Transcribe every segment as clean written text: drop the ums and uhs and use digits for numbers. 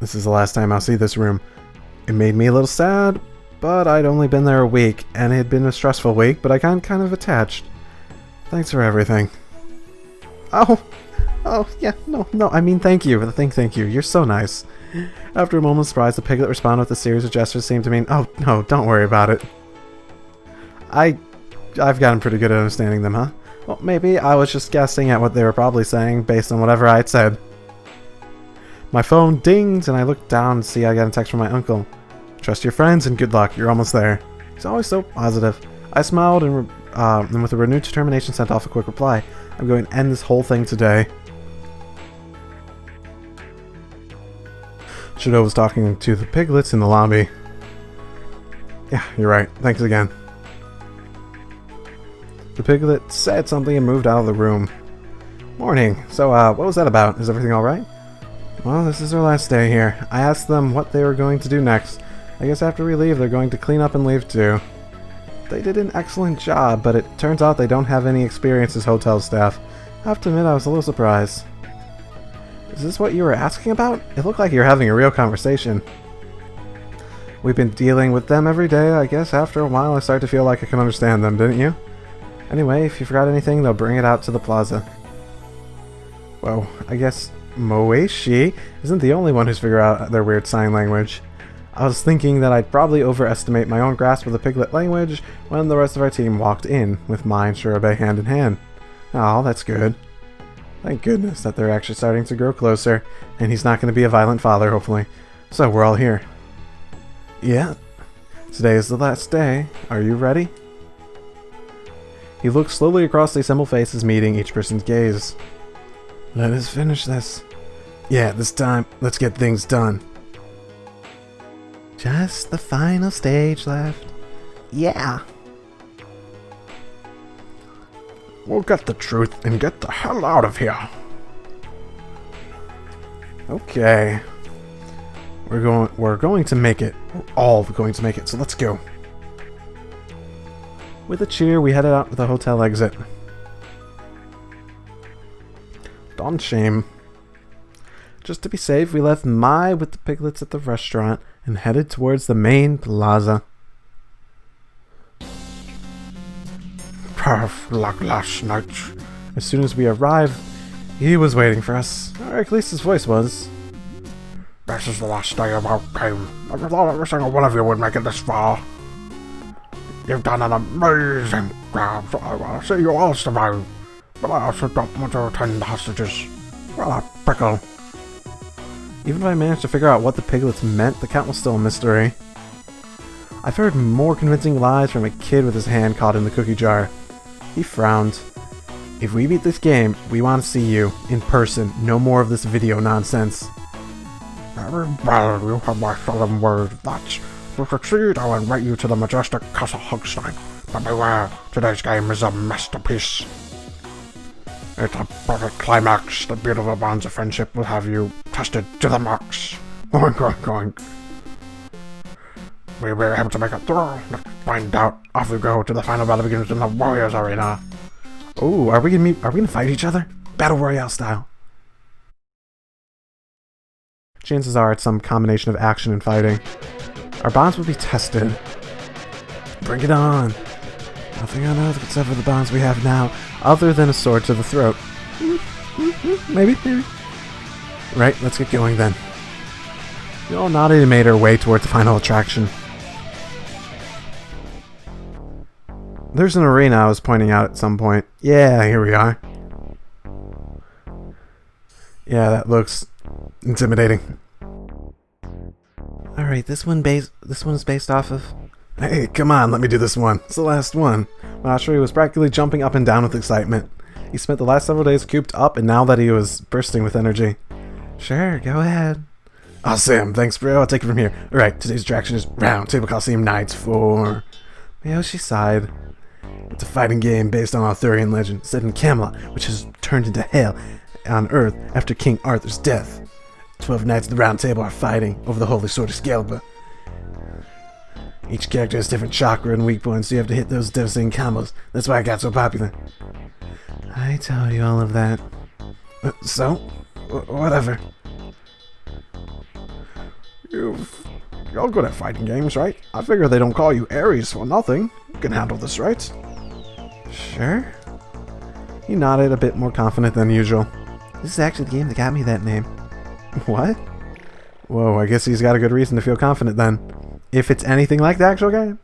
This is the last time I'll see this room. It made me a little sad, but I'd only been there a week, and it had been a stressful week, but I got kind of attached. Thanks for everything. Oh, yeah, no, I mean thank you. Thank you. You're so nice. After a moment's surprise, the piglet responded with a series of gestures seemed to mean, oh, no, don't worry about it. I've gotten pretty good at understanding them, huh? Well, maybe I was just guessing at what they were probably saying based on whatever I had said. My phone dinged, and I looked down to see I got a text from my uncle. Trust your friends and good luck, you're almost there. He's always so positive. I smiled and with a renewed determination sent off a quick reply. I'm going to end this whole thing today. Shadow was talking to the piglets in the lobby. Yeah, you're right. Thanks again. The piglet said something and moved out of the room. Morning. So, what was that about? Is everything alright? Well, this is our last day here. I asked them what they were going to do next. I guess after we leave, they're going to clean up and leave too. They did an excellent job, but it turns out they don't have any experience as hotel staff. I have to admit I was a little surprised. Is this what you were asking about? It looked like you were having a real conversation. We've been dealing with them every day. I guess after a while I started to feel like I can understand them, didn't you? Anyway, if you forgot anything, they'll bring it out to the plaza. Well, I guess Moeshi isn't the only one who's figured out their weird sign language. I was thinking that I'd probably overestimate my own grasp of the piglet language when the rest of our team walked in, with mine Shurabe hand in hand. Oh, that's good. Thank goodness that they're actually starting to grow closer, and he's not going to be a violent father, hopefully. So, we're all here. Yeah. Today is the last day. Are you ready? He looked slowly across the assembled faces, meeting each person's gaze. Let us finish this. Yeah, this time, let's get things done. Just the final stage left. Yeah. We'll get the truth and get the hell out of here. Okay. We're going to make it. We're all going to make it, so let's go. With a cheer, we headed out to the hotel exit. Don't shame. Just to be safe, we left Mai with the piglets at the restaurant and headed towards the main plaza. Like last night. As soon as we arrived, he was waiting for us. Or at least his voice was. This is the last day of our game. I thought every single one of you would make it this far. You've done an amazing job, so I want to see you all survive. But I also don't want to attend the hostages. Well, a pickle. Even if I managed to figure out what the piglets meant, the count was still a mystery. I've heard more convincing lies from a kid with his hand caught in the cookie jar. He frowned. If we beat this game, we want to see you, in person. No more of this video nonsense. Very well, you have my solemn word that to succeed, I will invite you to the majestic Castle Hogstein. But beware, today's game is a masterpiece. It's a perfect climax. The beautiful bonds of friendship will have you tested to the max. Oink, oink, oink. We'll be able to make it through. Let's find out. Off we go to the final battle begins in the Warriors Arena. Oh, are we gonna fight each other? Battle Royale style. Chances are it's some combination of action and fighting. Our bonds will be tested. Bring it on. Nothing on earth except for the bonds we have now, other than a sword to the throat. Maybe. Right, let's get going then. We all nodded and made our way towards the final attraction. There's an arena I was pointing out at some point. Yeah, here we are. Yeah, that looks intimidating. Alright, this one is based off of... Hey, come on, let me do this one. It's the last one. Mashiri was practically jumping up and down with excitement. He spent the last several days cooped up, and now that he was bursting with energy. Sure, go ahead. Awesome, thanks bro, I'll take it from here. Alright, today's attraction is Round Table Coliseum Nights 4. Miyoshi sighed. It's a fighting game based on Arthurian legend, set in Camelot, which has turned into hell on Earth after King Arthur's death. 12 knights of the Round Table are fighting over the holy sword Excalibur. Each character has different chakra and weak points, so you have to hit those devastating combos. That's why it got so popular. I told you all of that. So? Whatever. You're good at fighting games, right? I figure they don't call you Ares for nothing. You can handle this, right? Sure. He nodded, a bit more confident than usual. This is actually the game that got me that name. What? Whoa, I guess he's got a good reason to feel confident then. If it's anything like the actual game.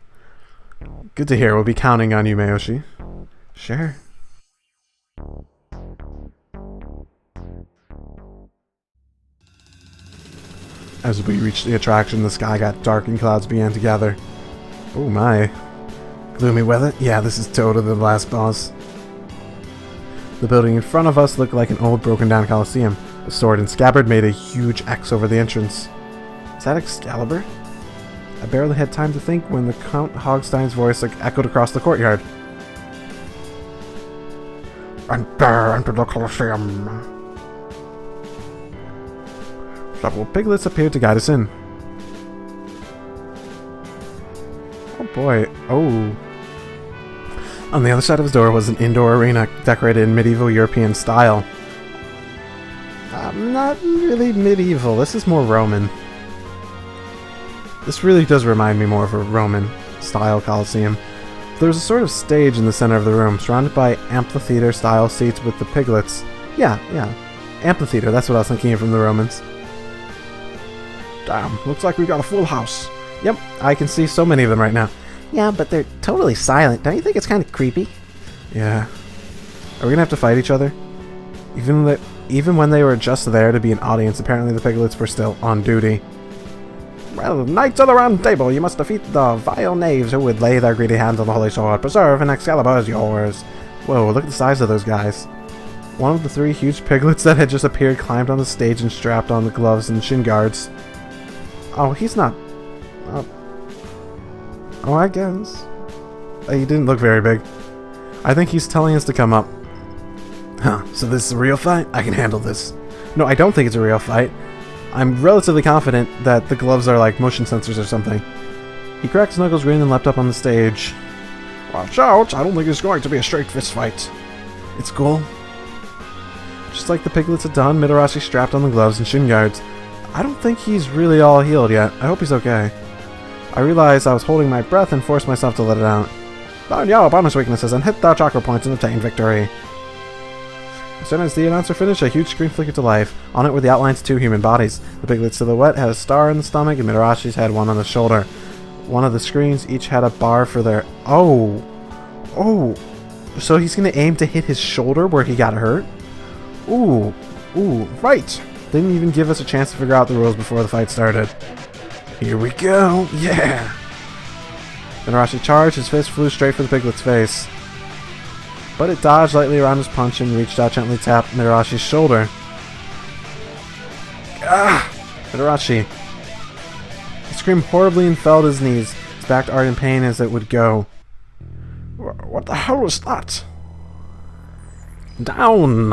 Good to hear. We'll be counting on you, Mayoshi. Sure. As we reached the attraction, the sky got dark and clouds began to gather. Oh my. Gloomy weather? Yeah, this is totally the last boss. The building in front of us looked like an old broken down coliseum. The sword and scabbard made a huge X over the entrance. Is that Excalibur? I barely had time to think when the Count Hogstein's voice echoed across the courtyard. Enter the Colosseum. Several piglets appeared to guide us in. Oh boy. Oh. On the other side of his door was an indoor arena decorated in medieval European style. Not really medieval. This is more Roman. This really does remind me more of a Roman-style Colosseum. There's a sort of stage in the center of the room, surrounded by amphitheater-style seats with the piglets. Yeah. Amphitheater, that's what I was thinking of from the Romans. Damn, looks like we got a full house. Yep, I can see so many of them right now. Yeah, but they're totally silent. Don't you think it's kind of creepy? Yeah. Are we gonna have to fight each other? Even when they were just there to be an audience, apparently the piglets were still on duty. Well, Knights of the Round Table, you must defeat the vile knaves who would lay their greedy hands on the holy sword. Preserve and Excalibur is yours. Whoa, look at the size of those guys. One of the 3 huge piglets that had just appeared climbed on the stage and strapped on the gloves and shin guards. Oh, he's not... Oh, I guess. He didn't look very big. I think he's telling us to come up. Huh, so this is a real fight? I can handle this. No, I don't think it's a real fight. I'm relatively confident that the gloves are like motion sensors or something. He cracked his knuckles, grinned, and leapt up on the stage. Watch out! I don't think it's going to be a straight fist fight. It's cool. Just like the piglets had done, Midarashi strapped on the gloves and shin guards. I don't think he's really all healed yet. I hope he's okay. I realized I was holding my breath and forced myself to let it out. Find your bonus weaknesses and hit the chakra points and obtain victory. As soon as the announcer finished, a huge screen flickered to life. On it were the outlines of 2 human bodies. The piglet's silhouette had a star in the stomach, and Midarashi's had one on the shoulder. One of the screens each had a bar for their... Oh! So he's gonna aim to hit his shoulder where he got hurt? Ooh, right! Didn't even give us a chance to figure out the rules before the fight started. Here we go! Yeah! Midarashi charged, his fist flew straight for the piglet's face. But it dodged lightly around his punch and reached out gently tapped Midarashi's shoulder. Ah! Midarashi. He screamed horribly and fell to his knees, his back arched in pain as it would go. What the hell was that? Down!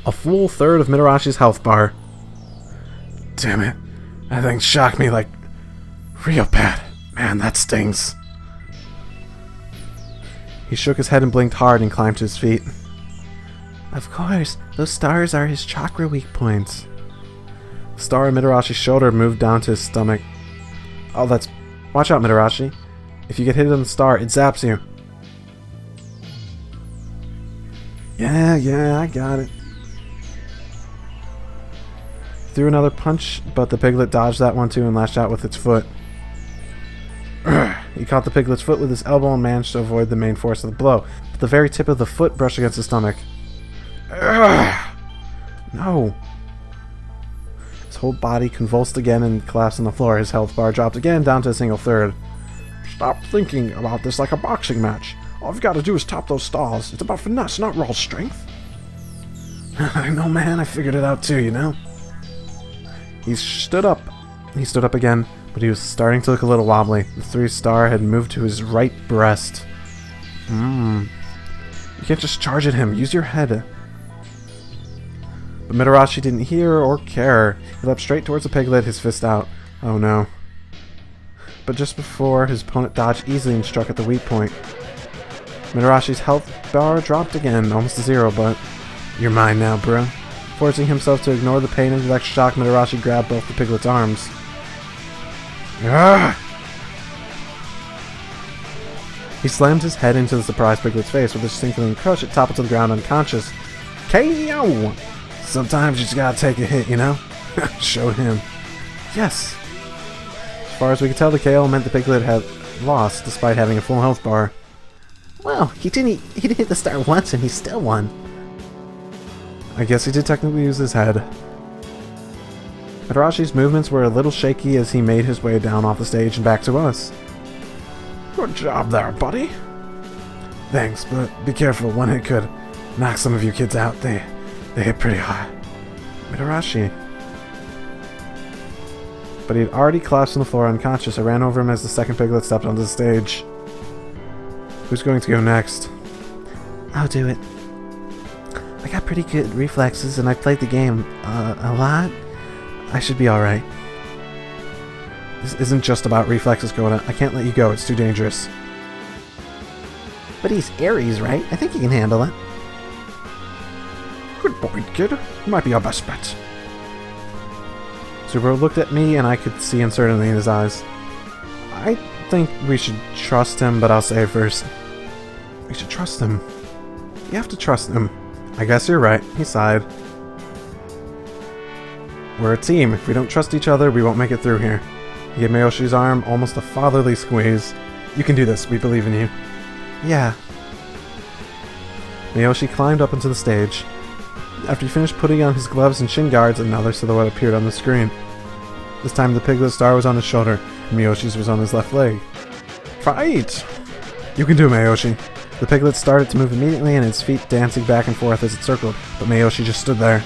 A full third of Midarashi's health bar. Damn it. That thing shocked me like real bad. Man, that stings. He shook his head and blinked hard and climbed to his feet. Of course, those stars are his chakra weak points. The star on Midarashi's shoulder moved down to his stomach. Oh, that's... Watch out, Midarashi. If you get hit on the star, it zaps you. Yeah, I got it. He threw another punch, but the piglet dodged that one too and lashed out with its foot. He caught the piglet's foot with his elbow and managed to avoid the main force of the blow, but the very tip of the foot brushed against his stomach. No. His whole body convulsed again and collapsed on the floor. His health bar dropped again down to a single third. Stop thinking about this like a boxing match. All you've got to do is top those stars. It's about finesse, not raw strength. I know, man. I figured it out too, you know? He stood up. He stood up again, but he was starting to look a little wobbly. The 3-star had moved to his right breast. You can't just charge at him. Use your head. But Midarashi didn't hear or care. He leapt straight towards the piglet, his fist out. Oh no. but just before his opponent dodged easily and struck at the weak point. Mitarashi's health bar dropped again, almost to 0, but you're mine now, bro. Forcing himself to ignore the pain of the electric shock, Mitarashi grabbed both the piglet's arms. Ah! He slammed his head into the surprised piglet's face with a sinking crush. It toppled to the ground unconscious. KO! Sometimes you just gotta take a hit, you know? Showed him. Yes! As far as we could tell, the KO meant the piglet had lost, despite having a full health bar. Well, he didn't hit the star once and he still won. I guess he did technically use his head. Mitarashi's movements were a little shaky as he made his way down off the stage and back to us. Good job there, buddy. Thanks, but be careful. One hit could knock some of you kids out. They hit pretty hard. Mitarashi. But he had already collapsed on the floor unconscious. I ran over him as the second piglet stepped onto the stage. Who's going to go next? I'll do it. I got pretty good reflexes and I played the game a lot. I should be alright. This isn't just about reflexes, Koda. I can't let you go. It's too dangerous. But he's Aries, right? I think he can handle it. Good boy, kid. You might be our best bet. Subaru looked at me and I could see uncertainty in his eyes. I think we should trust him, but I'll say it first. We should trust him. You have to trust him. I guess you're right. He sighed. We're a team. If we don't trust each other, we won't make it through here. He gave Mayoshi's arm almost a fatherly squeeze. You can do this. We believe in you. Yeah. Mayoshi climbed up onto the stage. After he finished putting on his gloves and shin guards, another silhouette appeared on the screen. This time the piglet star was on his shoulder, and Miyoshi's was on his left leg. Fight! You can do it, Mayoshi. The piglet started to move immediately, and its feet dancing back and forth as it circled, but Mayoshi just stood there.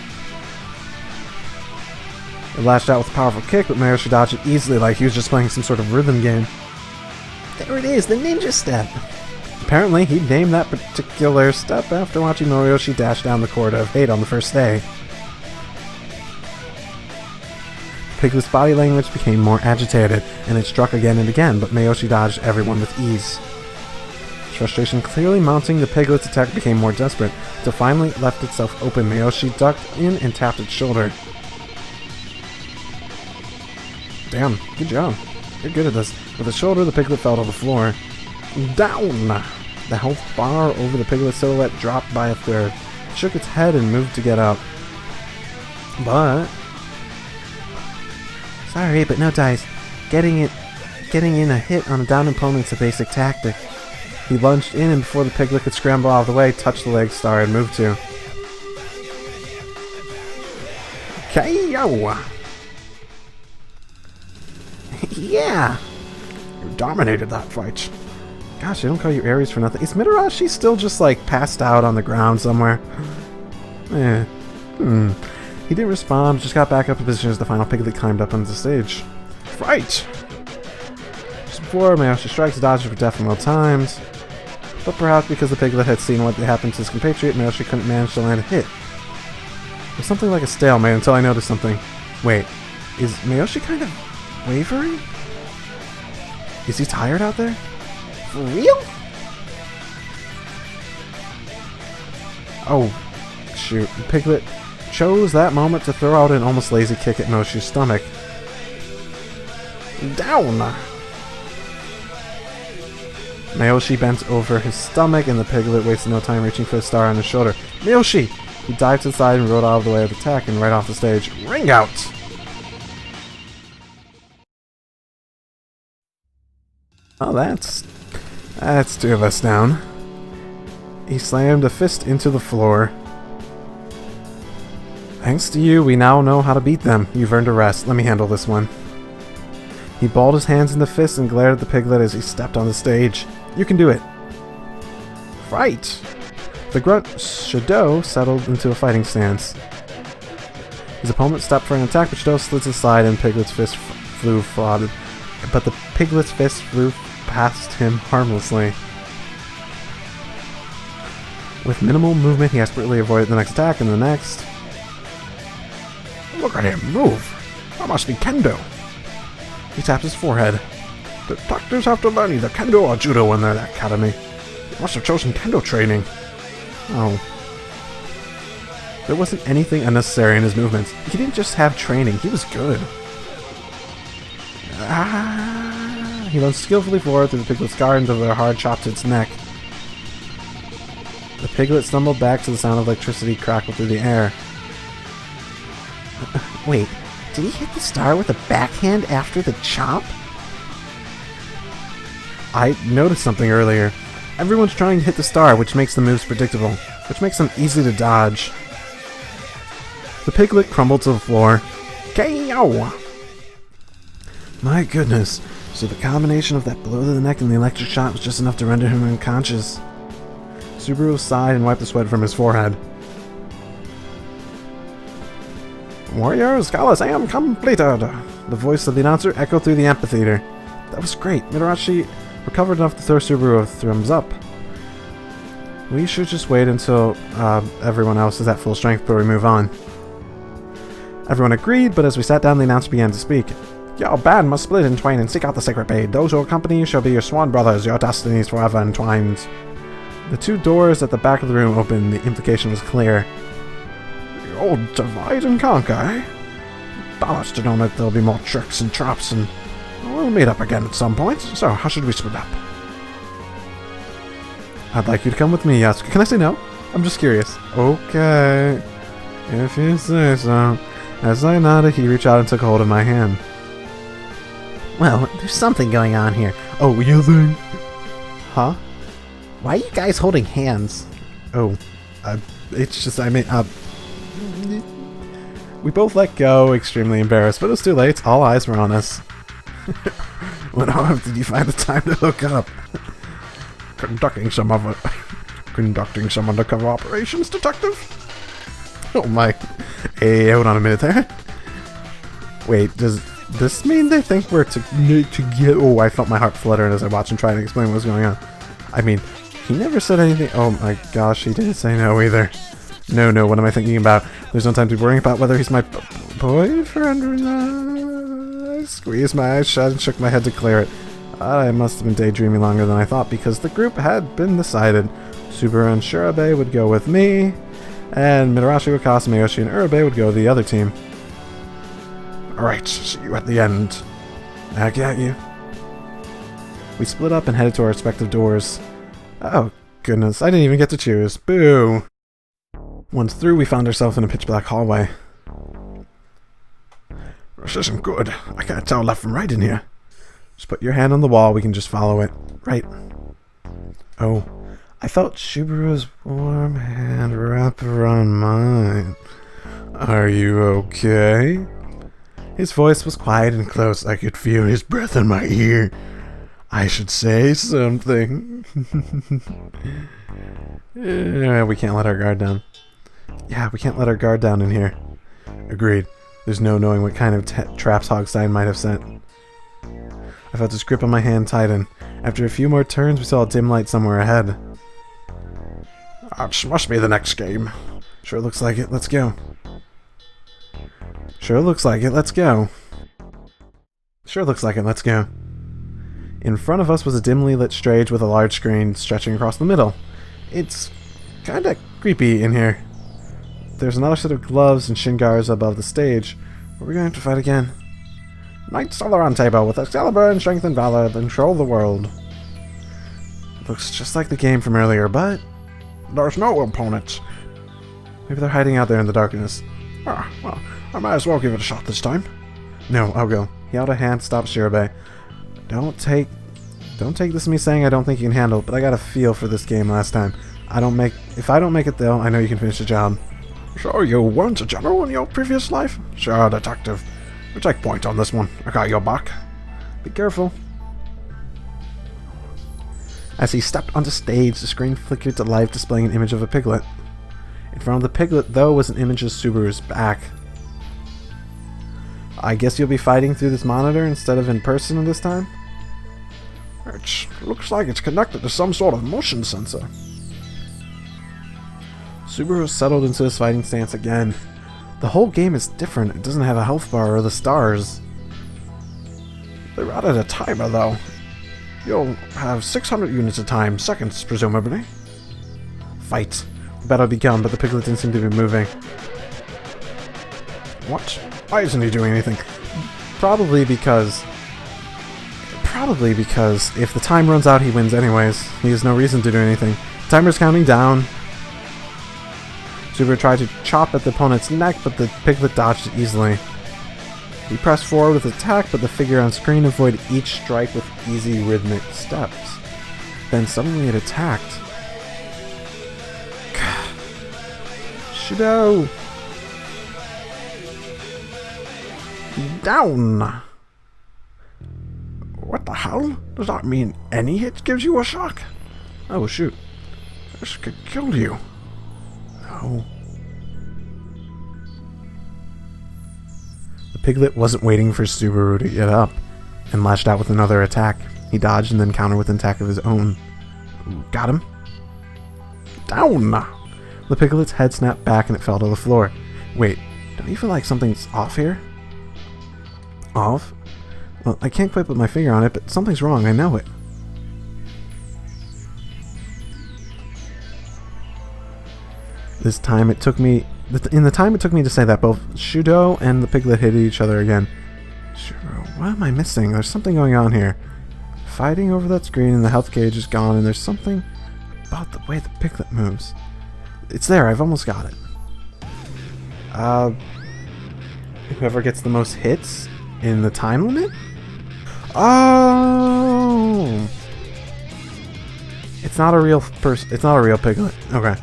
It lashed out with a powerful kick, but Mayoshi dodged it easily like he was just playing some sort of rhythm game. There it is, the ninja step! Apparently, he named that particular step after watching Moriyoshi dash down the court of hate on the first day. Piglet's body language became more agitated, and it struck again and again, but Mayoshi dodged everyone with ease. His frustration clearly mounting, the piglet's attack became more desperate, until finally it left itself open. Mayoshi ducked in and tapped its shoulder. Damn, good job. You're good at this. With the shoulder, the piglet fell to the floor. Down! The health bar over the piglet's silhouette dropped by a third. It shook its head and moved to get up. But... Sorry, but no dice. Getting in a hit on a down opponent's a basic tactic. He lunged in, and before the piglet could scramble out of the way, touched the leg Star had moved to. KO! Yeah! You dominated that fight. Gosh, they don't call you Aries for nothing. Is Mitarashi still just, like, passed out on the ground somewhere? He didn't respond, just got back up in position as the final piglet climbed up onto the stage. Fight! Just before, Mayoshi strikes, dodged for death and well timed. But perhaps because the piglet had seen what happened to his compatriot, Mayoshi couldn't manage to land a hit. It was something like a stalemate until I noticed something. Wait, is Mayoshi kind of wavering? Is he tired out there? For real? Oh, shoot. The piglet chose that moment to throw out an almost lazy kick at Mayoshi's stomach. Down! Mayoshi bent over his stomach, and the piglet wasted no time reaching for the star on his shoulder. Mayoshi! He dived to the side and rode out of the way of the attack, and right off the stage, ring out! Oh, that's two of us down. He slammed a fist into the floor. Thanks to you, we now know how to beat them. You've earned a rest. Let me handle this one. He balled his hands into fists and glared at the piglet as he stepped on the stage. You can do it. Fight! The grunt Shadow settled into a fighting stance. His opponent stepped for an attack, but Shadow slid to the side and Piglet's fist flew frauded. But the piglet's fist flew past him harmlessly. With minimal movement, he expertly avoided the next attack and the next. Look at him move! That must be kendo! He tapped his forehead. Detectives have to learn either kendo or judo when they're at the academy. They must have chosen kendo training. Oh. There wasn't anything unnecessary in his movements. He didn't just have training, he was good. Ah! He runs skillfully forward through the piglet's guard until the hard chop to its neck. The piglet stumbled back to the sound of electricity crackle through the air. Wait, did he hit the star with a backhand after the chop? I noticed something earlier. Everyone's trying to hit the star, which makes the moves predictable, which makes them easy to dodge. The piglet crumbled to the floor. KO! My goodness, so the combination of that blow to the neck and the electric shot was just enough to render him unconscious. Subaru sighed and wiped the sweat from his forehead. Warriors, Coliseum completed! The voice of the announcer echoed through the amphitheater. That was great. Mitarashi recovered enough to throw Subaru a thumbs up. We should just wait until everyone else is at full strength before we move on. Everyone agreed, but as we sat down, the announcer began to speak. Your band must split in twain and seek out the sacred blade. Those who accompany you shall be your swan brothers, your destinies forever entwined. The two doors at the back of the room opened. The implication was clear. You'll divide and conquer, eh? Balance to know that there'll be more tricks and traps, and we'll meet up again at some point. So, how should we split up? I'd like you to come with me, Yasuke. Can I say no? I'm just curious. Okay. If you say so. As I nodded, he reached out and took hold of my hand. Well, there's something going on here. Oh, you think? Huh? Why are you guys holding hands? Oh, it's just, we both let go, extremely embarrassed, but it was too late. All eyes were on us. When did you find the time to hook up? Conducting some undercover operations, detective? Oh my. Hey, hold on a minute there. Wait, does this mean they think we're together? Oh, I felt my heart flutter as I watched him try to explain what was going on. I mean, he never said anything. Oh my gosh, he didn't say no either. No, what am I thinking about? There's no time to be worrying about whether he's my boyfriend or not. I squeezed my eyes shut and shook my head to clear it. I must have been daydreaming longer than I thought because the group had been decided. Subaru and Shirabe would go with me, and Mitarashi, Wakasa, Miyoshi, and Urabe would go with the other team. Alright, see you at the end. Back at you. We split up and headed to our respective doors. Oh, goodness, I didn't even get to choose. Boo! Once through, we found ourselves in a pitch-black hallway. This isn't good. I can't tell left from right in here. Just put your hand on the wall, we can just follow it. Right. Oh, I felt Subaru's warm hand wrap around mine. Are you okay? His voice was quiet and close. I could feel his breath in my ear. I should say something. We can't let our guard down. Yeah, we can't let our guard down in here. Agreed. There's no knowing what kind of traps Hogstein might have sent. I felt his grip on my hand tighten. After a few more turns, we saw a dim light somewhere ahead. That must be the next game. Sure looks like it. Let's go. Sure looks like it. Let's go. Sure looks like it. Let's go. In front of us was a dimly lit stage with a large screen stretching across the middle. It's kinda creepy in here. There's another set of gloves and shin guards above the stage. Are we going to have to fight again? Knights on the round table with Excalibur and strength and valor control the world. Looks just like the game from earlier, but there's no opponents. Maybe they're hiding out there in the darkness. Ah, well, I might as well give it a shot this time. No, I'll go. He held a hand to stop Shirabe. Don't take this me saying I don't think you can handle it, but I got a feel for this game last time. If I don't make it though, I know you can finish the job. Sure, you weren't a general in your previous life? Sure, detective. We take point on this one. I got your back. Be careful. As he stepped onto stage, the screen flickered to life, displaying an image of a piglet. In front of the piglet, though, was an image of Subaru's back. I guess you'll be fighting through this monitor instead of in person this time? It looks like it's connected to some sort of motion sensor. Subaru settled into his fighting stance again. The whole game is different. It doesn't have a health bar or the stars. They're out at a timer, though. You'll have 600 units of time, seconds, presumably. Fight. The battle began, but the piglet didn't seem to be moving. What? Why isn't he doing anything? Probably because if the time runs out, he wins anyways. He has no reason to do anything. Timer's counting down. Super tried to chop at the opponent's neck, but the piglet dodged it easily. He pressed forward with attack, but the figure on screen avoided each strike with easy rhythmic steps. Then suddenly it attacked. Shadow! Down! What the hell? Does that mean any hit gives you a shock? Oh shoot. This could kill you. No. The piglet wasn't waiting for Subaru to get up and lashed out with another attack. He dodged and then countered with an attack of his own. Got him. Down! The piglet's head snapped back and it fell to the floor. Wait, don't you feel like something's off here? Off? Well, I can't quite put my finger on it, but something's wrong, I know it. This time it took me... In the time it took me to say that, both Shudo and the piglet hit each other again. What am I missing? There's something going on here. Fighting over that screen and the health gauge is gone, and there's something about the way the piglet moves. It's there, I've almost got it. Whoever gets the most hits in the time limit? Oh! It's not a real person. It's not a real piglet. Okay.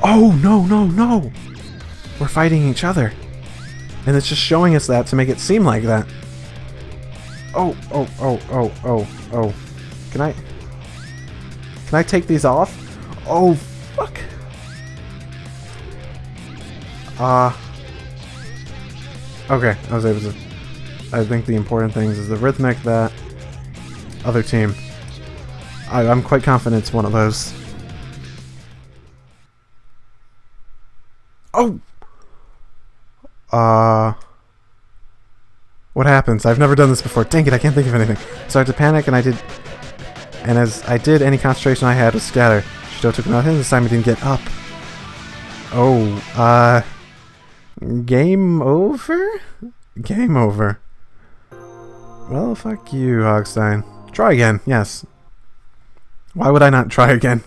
Oh, no, no, no! We're fighting each other. And it's just showing us that to make it seem like that. Oh, oh, oh, oh, oh, oh. Can I take these off? Oh, fuck. Okay, I was able to... I think the important things is the rhythmic, that other team. I'm quite confident it's one of those. Oh! What happens? I've never done this before. Dang it, I can't think of anything. So I had to panic, and as I did, any concentration I had was scatter. Shido took nothing, this time he didn't get up. Oh, game over? Game over. Well, fuck you, Hogstein. Try again, yes. Why would I not try again?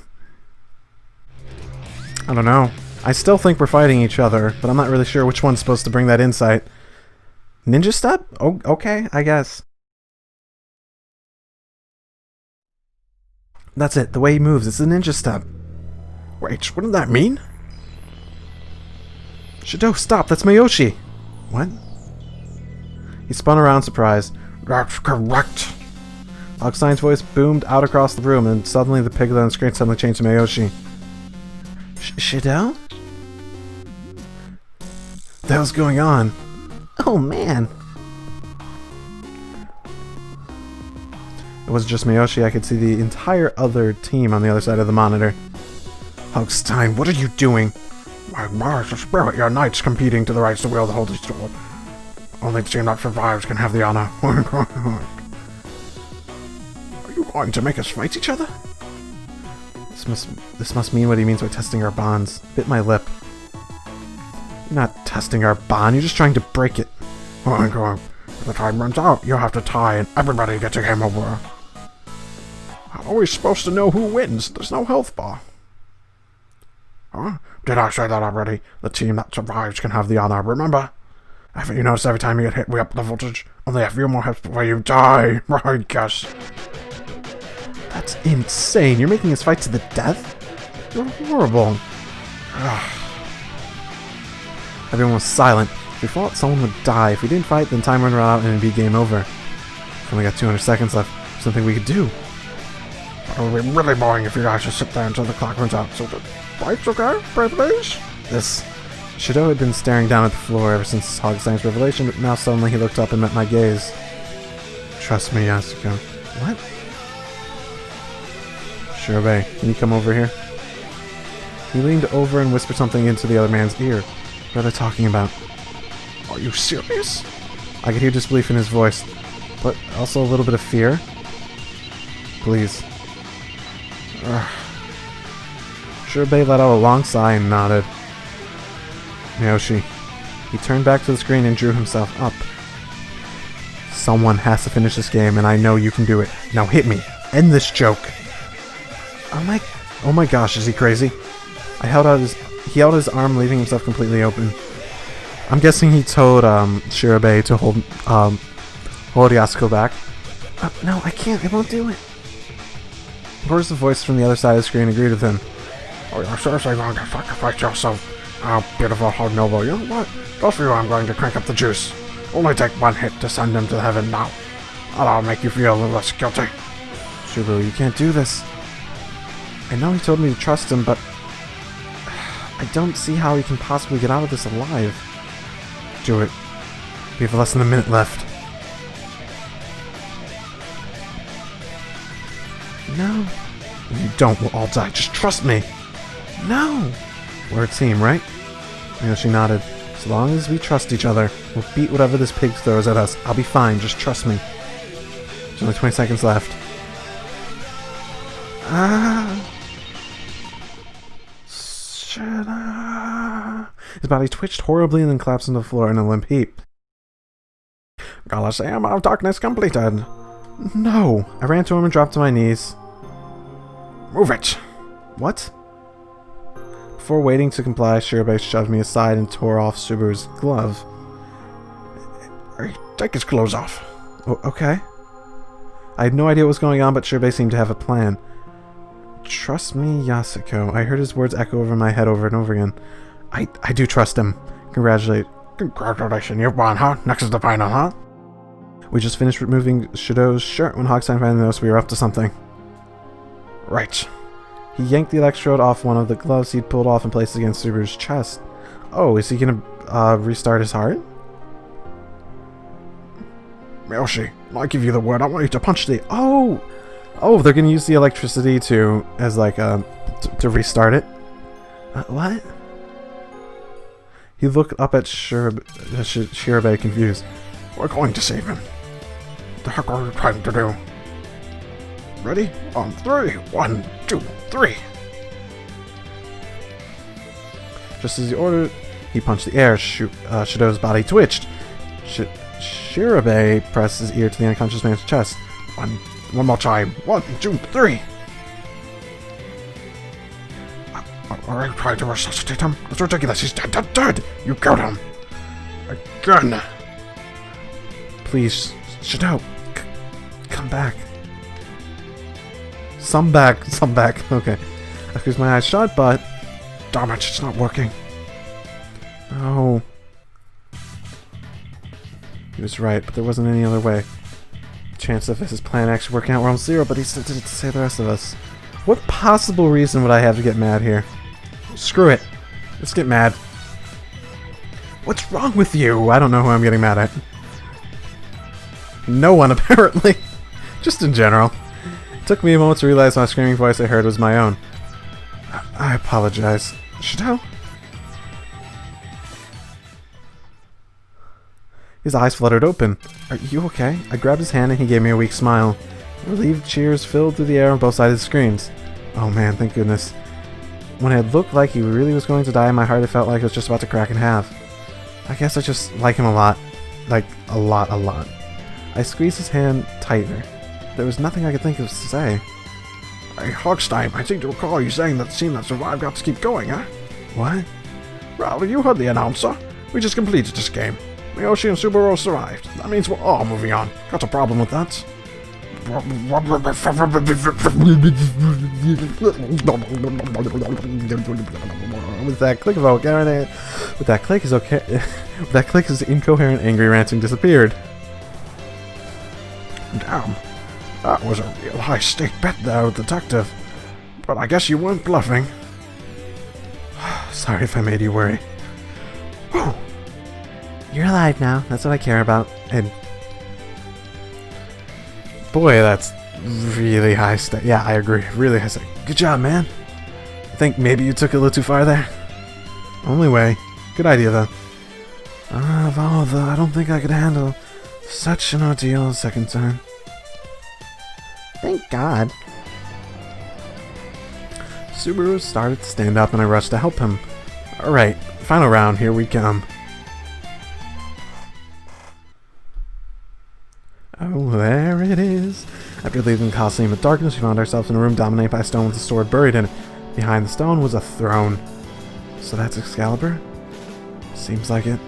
I don't know. I still think we're fighting each other, but I'm not really sure which one's supposed to bring that insight. Ninja step? Oh, okay, I guess. That's it, the way he moves, it's a ninja step. Wait, what did that mean? Shido, stop, that's Miyoshi! What? He spun around, surprised. That's correct! Hogstein's voice boomed out across the room, and suddenly the piglet on the screen suddenly changed to Miyoshi. Shido? What the hell's going on? Oh man! It wasn't just Miyoshi, I could see the entire other team on the other side of the monitor. Hogstein, what are you doing? My Mars, the spirit, your knights competing to the rights to wield the holy sword. Only the team that survives can have the honor. Are you going to make us fight each other? This must mean what he means by testing our bonds. Bit my lip. You're not testing our bond, you're just trying to break it. If the time runs out, you'll have to tie and everybody gets a game over. How are we supposed to know who wins? There's no health bar. Huh? Did I say that already? The team that survives can have the honor, remember? Haven't you noticed every time you get hit, we up the voltage? Only a few more hits before you die, I guess. That's insane. You're making us fight to the death? You're horrible. Everyone was silent. If we fought, someone would die. If we didn't fight, then time would run out and it'd be game over. We've only got 200 seconds left. Something we could do. It would be really boring if you guys just sit there until the clock runs out. So the fight's okay, please? This... Shido had been staring down at the floor ever since Hogstein's revelation, but now suddenly he looked up and met my gaze. Trust me, Yasuko. What? Shirobe, can you come over here? He leaned over and whispered something into the other man's ear. What are they talking about? Are you serious? I could hear disbelief in his voice, but also a little bit of fear. please. Ugh. Shirobei let out a long sigh and nodded. Miyoshi. He turned back to the screen and drew himself up. Someone has to finish this game, and I know you can do it. Now hit me. End this joke. Oh my gosh, is he crazy? He held out his arm, leaving himself completely open. I'm guessing he told Shirobei to hold Yasuko back. No, I can't. I won't do it. Of course, the voice from the other side of the screen agreed with him. Oh, you're seriously going to sacrifice yourself? How beautiful, how noble. You know what? Just for you, I'm going to crank up the juice. Only take one hit to send him to heaven now. That'll make you feel a little less guilty. Subaru, you can't do this. I know he told me to trust him, but I don't see how he can possibly get out of this alive. Do it. We have less than a minute left. No. If you don't, we'll all die. Just trust me. No. We're a team, right? She nodded. As long as we trust each other, we'll beat whatever this pig throws at us. I'll be fine. Just trust me. There's only 20 seconds left. His body twitched horribly and then collapsed on the floor in a limp heap. Colosseum of Darkness completed. No! I ran to him and dropped to my knees. Move it! What? Before waiting to comply, Shirobei shoved me aside and tore off Subaru's glove. Hey, take his clothes off. Oh, okay. I had no idea what was going on, but Shirobei seemed to have a plan. Trust me, Yasuko. I heard his words echo over my head over and over again. I do trust him. Congratulations, you won, huh? Next is the final, huh? We just finished removing Shido's shirt when Hogstein finally noticed we were up to something. Right. He yanked the electrode off one of the gloves he'd pulled off and placed it against Subaru's chest. Oh, is he gonna restart his heart? Miyoshi, I'll give you the word. I want you to punch the... Oh, they're gonna use the electricity to restart it. What? He looked up at Shirobei confused. We're going to save him. What the heck are you trying to do? Ready? On 3. 1, 2, 3. Just as he ordered, he punched the air. Shido's body twitched. Shirobei pressed his ear to the unconscious man's chest. One more time. 1, 2, 3. Are you trying to resuscitate him? That's ridiculous. He's dead. You killed him. Again. Please, Shido, come back. Some back. Okay. I squeezed my eyes shut, but... Damn it, it's not working. No. He was right, but there wasn't any other way. The chance of his plan actually working out were almost 0, but he still did it to save the rest of us. What possible reason would I have to get mad here? Screw it. Let's get mad. What's wrong with you? I don't know who I'm getting mad at. No one, apparently. Just in general. It took me a moment to realize my screaming voice I heard was my own. I apologize. Shido? His eyes fluttered open. Are you okay? I grabbed his hand and he gave me a weak smile. Relieved cheers filled through the air on both sides of the screens. Oh man, thank goodness. When it looked like he really was going to die in my heart, it felt like it was just about to crack in half. I guess I just like him a lot. Like, a lot. I squeezed his hand tighter. There was nothing I could think of to say. Hey, Hogstein, I seem to recall you saying that the team that survived got to keep going, huh? What? Well, you heard the announcer. We just completed this game. Miyoshi and Subaru survived. That means we're all moving on. Got a problem with that? With that click his incoherent, angry ranting disappeared. Damn, that was a real high-stake bet there, detective. But I guess you weren't bluffing. Sorry if I made you worry. Whew. You're alive now. That's what I care about. And boy, that's really high stake. Yeah, I agree. Really high stake. Good job, man. I think maybe you took it a little too far there. Only way. Good idea, though. I don't think I could handle such an ordeal a second time. Thank God. Subaru started to stand up and I rushed to help him. Alright, final round, here we come. Oh, there it is. After leaving the Coliseum of Darkness, we found ourselves in a room dominated by a stone with a sword buried in it. Behind the stone was a throne. So that's Excalibur? Seems like it.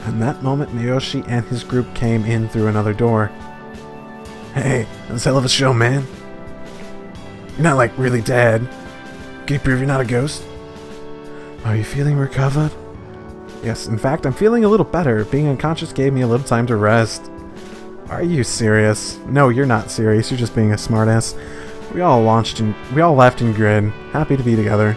In that moment, Miyoshi and his group came in through another door. Hey, that's a hell of a show, man. You're not, like, really dead. Can you prove you're not a ghost? Are you feeling recovered? Yes, in fact, I'm feeling a little better. Being unconscious gave me a little time to rest. Are you serious? No, you're not serious. You're just being a smartass. We all left in grid, happy to be together.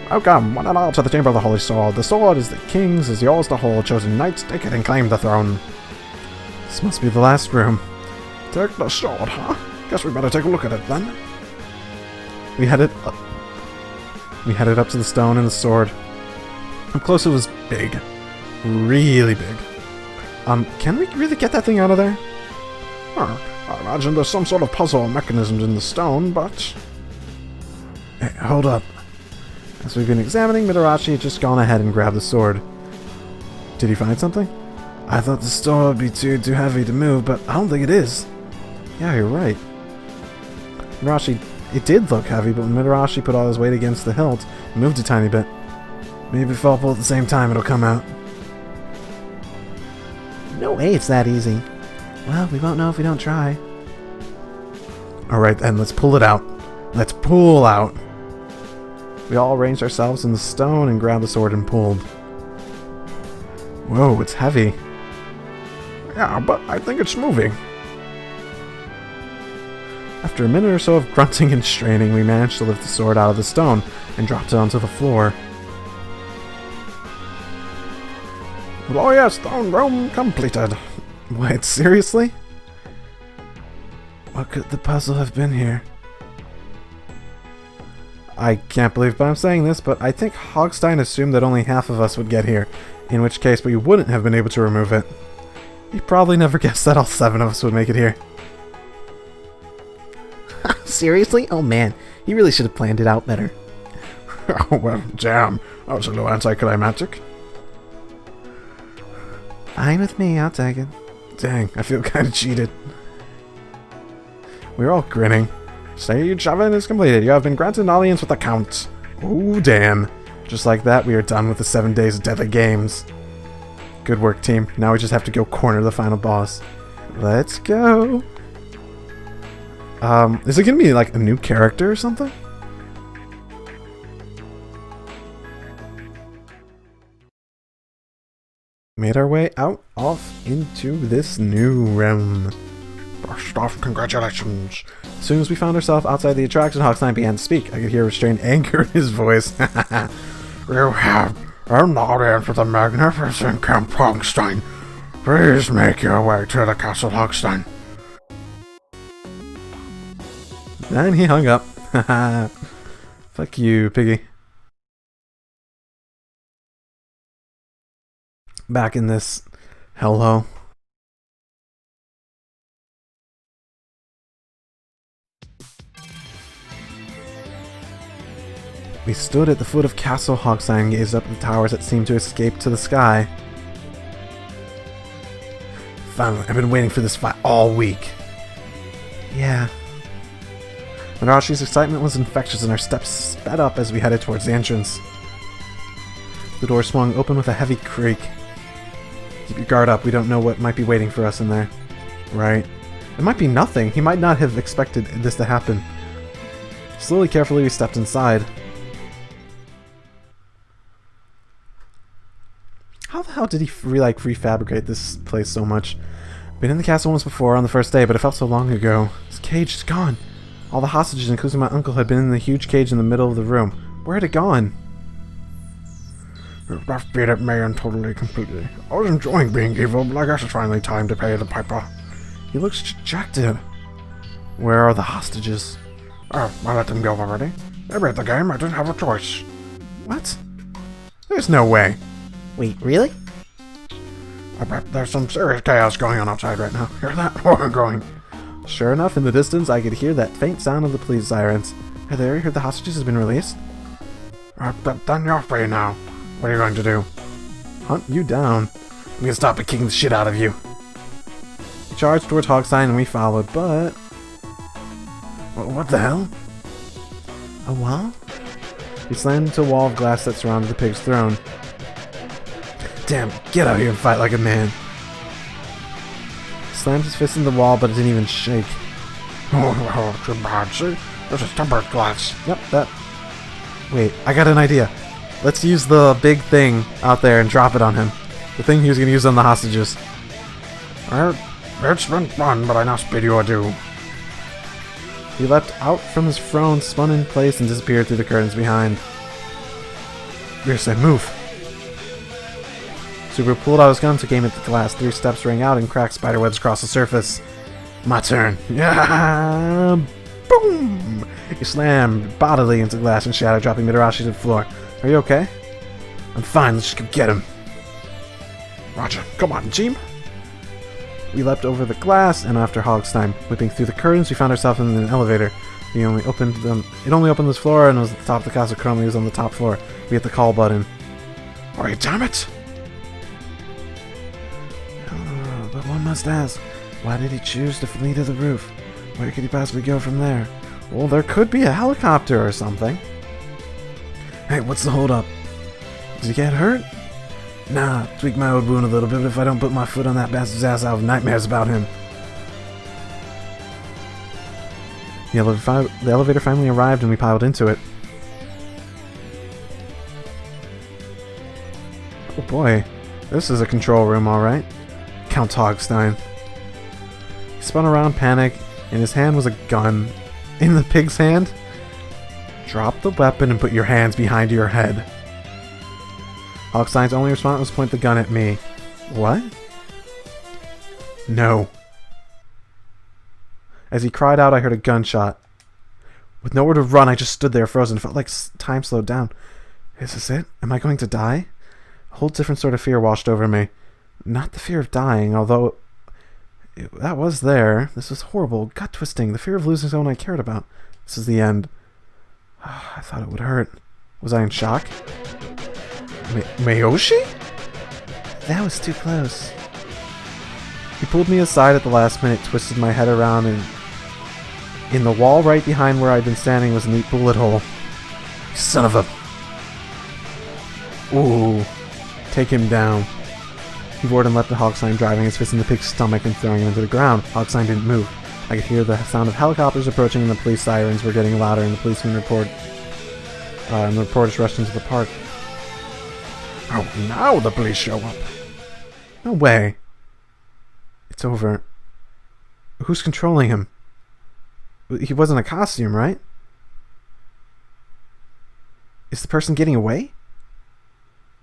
Welcome, one and all, to the Chamber of the Holy Sword. The sword is the king's, is yours to hold. Chosen knights, take it and claim the throne. This must be the last room. Take the sword, huh? Guess we better take a look at it then. We headed up to the stone and the sword. Up close, it was big. Really big. Can we really get that thing out of there? I imagine there's some sort of puzzle mechanisms in the stone, but... Hey, hold up. As we've been examining, Mitarashi had just gone ahead and grabbed the sword. Did he find something? I thought the sword would be too heavy to move, but I don't think it is. Yeah, you're right. Mitarashi, it did look heavy, but when Mitarashi put all his weight against the hilt, it moved a tiny bit. Maybe if all pull at the same time, it'll come out. No way it's that easy. Well, we won't know if we don't try. Alright then, let's pull it out. Let's pull out. We all arranged ourselves in the stone and grabbed the sword and pulled. Whoa, it's heavy. Yeah, but I think it's moving. After a minute or so of grunting and straining, we managed to lift the sword out of the stone and dropped it onto the floor. Glorious stone room completed. Wait, seriously? What could the puzzle have been here? I can't believe I'm saying this, but I think Hogstein assumed that only half of us would get here, in which case we wouldn't have been able to remove it. He probably never guessed that all 7 of us would make it here. Seriously? Oh man, he really should have planned it out better. Oh well, damn. That was a little anticlimactic. Fine with me, I'll take it. Dang, I feel kind of cheated. We're all grinning. Stage 7 is completed. You have been granted an audience with the Count. Oh, damn. Just like that, we are done with the 7 days of deadly games. Good work, team. Now we just have to go corner the final boss. Let's go. Is it gonna be like a new character or something? Made our way off into this new realm. First off, congratulations. As soon as we found ourselves outside the attraction, Hogstein began to speak. I could hear restrained anger in his voice. You have an audience with the magnificent Count Hogstein. Please make your way to the Castle Hogstein. Then he hung up. Fuck you, piggy. Back in this hellhole. We stood at the foot of Castle Hogstein and gazed up at the towers that seemed to escape to the sky. Finally, I've been waiting for this fight all week. Yeah. Mitarashi's excitement was infectious and our steps sped up as we headed towards the entrance. The door swung open with a heavy creak. Keep your guard up, we don't know what might be waiting for us in there. Right. It might be nothing. He might not have expected this to happen. Slowly, carefully, we stepped inside. How the hell did he refabricate this place so much? Been in the castle once before on the first day, but it felt so long ago. This cage is gone. All the hostages, including my uncle, had been in the huge cage in the middle of the room. Where had it gone? You left beat at me and totally completely. I was enjoying being evil, but I guess it's finally time to pay the piper. He looks dejected. Where are the hostages? Oh, I let them go already. They made the game, I didn't have a choice. What? There's no way. Wait, really? I bet there's some serious chaos going on outside right now. Hear that? Oh, going. Sure enough, in the distance, I could hear that faint sound of the police sirens. Hey there, you heard the hostages have been released? Then you're free now. What are you going to do? Hunt you down. I'm gonna stop it kicking the shit out of you. He charged towards Hogstein and we followed, but... What the hell? A wall? He slammed into a wall of glass that surrounded the pig's throne. Damn, get out here and fight like a man. He slammed his fist in the wall, but it didn't even shake. Oh, too bad, see? This is tempered glass. Yep, that... Wait, I got an idea. Let's use the big thing out there and drop it on him. The thing he was going to use on the hostages. It's been fun, but I now bid you adieu. He leapt out from his throne, spun in place, and disappeared through the curtains behind. Rear said, move. Subaru pulled out his gun to aim at the glass. 3 steps rang out and cracked spiderwebs across the surface. My turn. Yeah! Boom! He slammed bodily into the glass and shattered, dropping Mitarashi to the floor. Are you okay? I'm fine. Let's just go get him. Roger. Come on, team. We leapt over the glass, and after Hogstein whipping through the curtains, we found ourselves in an elevator. It only opened this floor, and it was at the top of the castle. Currently, was on the top floor. We hit the call button. Oh, damn it! But one must ask, why did he choose to flee to the roof? Where could he possibly go from there? Well, there could be a helicopter or something. Hey, what's the holdup? Did he get hurt? Nah, tweak my old wound a little bit, but if I don't put my foot on that bastard's ass, I'll have nightmares about him. The elevator finally arrived and we piled into it. Oh boy, this is a control room, alright. Count Hogstein. He spun around, panicked. In his hand was a gun. In the pig's hand? Drop the weapon and put your hands behind your head. Hogstein's only response was to point the gun at me. What? No. As he cried out, I heard a gunshot. With nowhere to run, I just stood there frozen. It felt like time slowed down. Is this it? Am I going to die? A whole different sort of fear washed over me. Not the fear of dying, although that was there. This was horrible, gut-twisting. The fear of losing someone I cared about. This is the end. I thought it would hurt. Was I in shock? Miyoshi? That was too close. He pulled me aside at the last minute, twisted my head around, and in the wall right behind where I'd been standing was a neat bullet hole. Son of a... Ooh. Take him down. He roared and leapt at Hogstein, driving his fist in the pig's stomach and throwing him into the ground. Hogstein didn't move. I could hear the sound of helicopters approaching and the police sirens were getting louder, and the policemen and the reporters rushed into the park. Oh, now the police show up. No way. It's over. Who's controlling him? He wasn't a costume, right? Is the person getting away?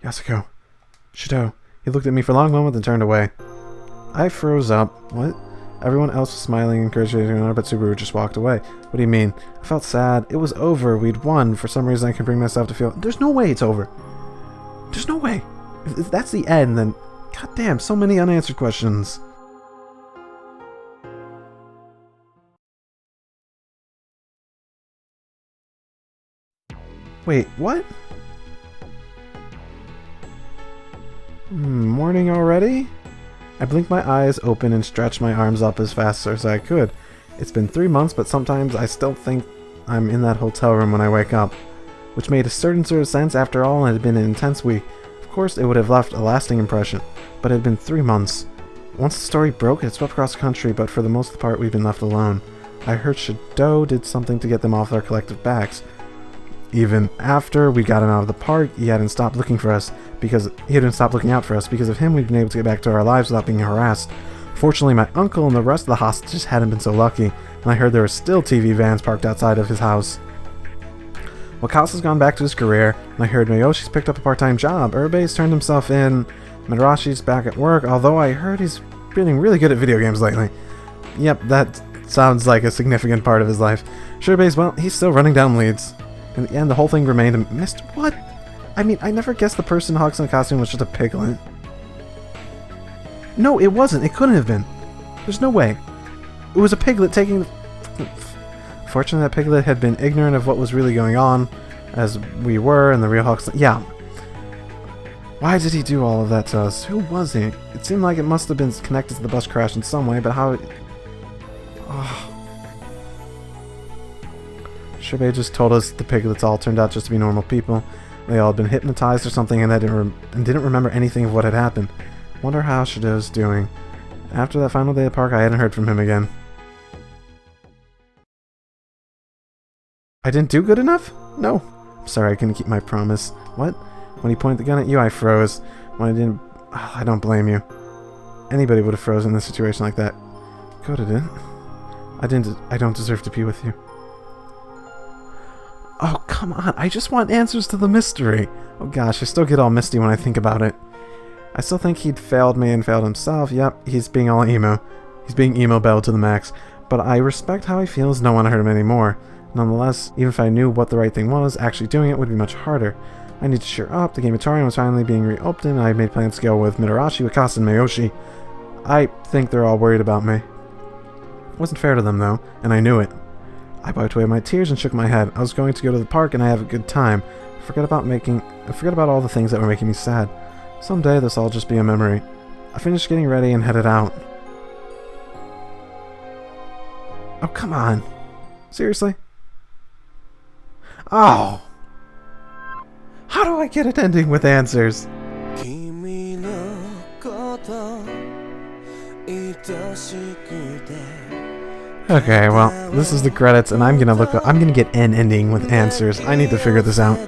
Yasuko. Shido. He looked at me for a long moment and turned away. I froze up. What? Everyone else was smiling and encouraging, but Subaru just walked away. What do you mean? I felt sad. It was over. We'd won. For some reason I can bring myself to feel... There's no way it's over. There's no way. If that's the end, then... Goddamn, so many unanswered questions. Wait, what? Morning already? I blinked my eyes open and stretched my arms up as fast as I could. It's been 3 months, but sometimes I still think I'm in that hotel room when I wake up. Which made a certain sort of sense. After all, it had been an intense week. Of course, it would have left a lasting impression. But it had been 3 months. Once the story broke, it had swept across the country, but for the most part, we've been left alone. I heard Shido did something to get them off their collective backs. Even after we got him out of the park, he hadn't stopped looking for us because he hadn't stopped looking out for us. Because of him, we've been able to get back to our lives without being harassed. Fortunately, my uncle and the rest of the hostages hadn't been so lucky, and I heard there were still TV vans parked outside of his house. Wakasa's gone back to his career, and I heard Miyoshi's picked up a part-time job. Urbe's turned himself in. Madarashi's back at work, although I heard he's feeling really good at video games lately. Yep, that sounds like a significant part of his life. Shurbe's, well, he's still running down leads. In the end, the whole thing remained a mystery. What? I mean, I never guessed the person in Hogstein costume was just a piglet. No, it wasn't. It couldn't have been. There's no way. It was a piglet taking... Fortunately, that piglet had been ignorant of what was really going on, as we were, and the real Hawks... Yeah. Why did he do all of that to us? Who was he? It seemed like it must have been connected to the bus crash in some way, but how... Oh. Shibe just told us the piglets all turned out just to be normal people. They all had been hypnotized or something and didn't remember anything of what had happened. Wonder how Shido's doing. After that final day at the park, I hadn't heard from him again. I didn't do good enough? No. I'm sorry, I couldn't keep my promise. What? When he pointed the gun at you, I froze. When I didn't... Oh, I don't blame you. Anybody would have frozen in a situation like that. Coda didn't. I don't deserve to be with you. Oh, come on. I just want answers to the mystery. Oh gosh, I still get all misty when I think about it. I still think he'd failed me and failed himself. Yep, he's being all emo. He's being emo belled to the max. But I respect how he feels. No one hurt him anymore. Nonetheless, even if I knew what the right thing was, actually doing it would be much harder. I need to cheer up. The game Atarian was finally being reopened, and I made plans to go with Mitarashi, Wakasa, and Mayoshi. I think they're all worried about me. It wasn't fair to them, though, and I knew it. I wiped away my tears and shook my head. I was going to go to the park and I have a good time. Forget about all the things that were making me sad. Someday this will all just be a memory. I finished getting ready and headed out. Oh, come on. Seriously? Oh! How do I get an ending with answers? Okay, well, this is the credits, and I'm gonna get an ending with answers. I need to figure this out.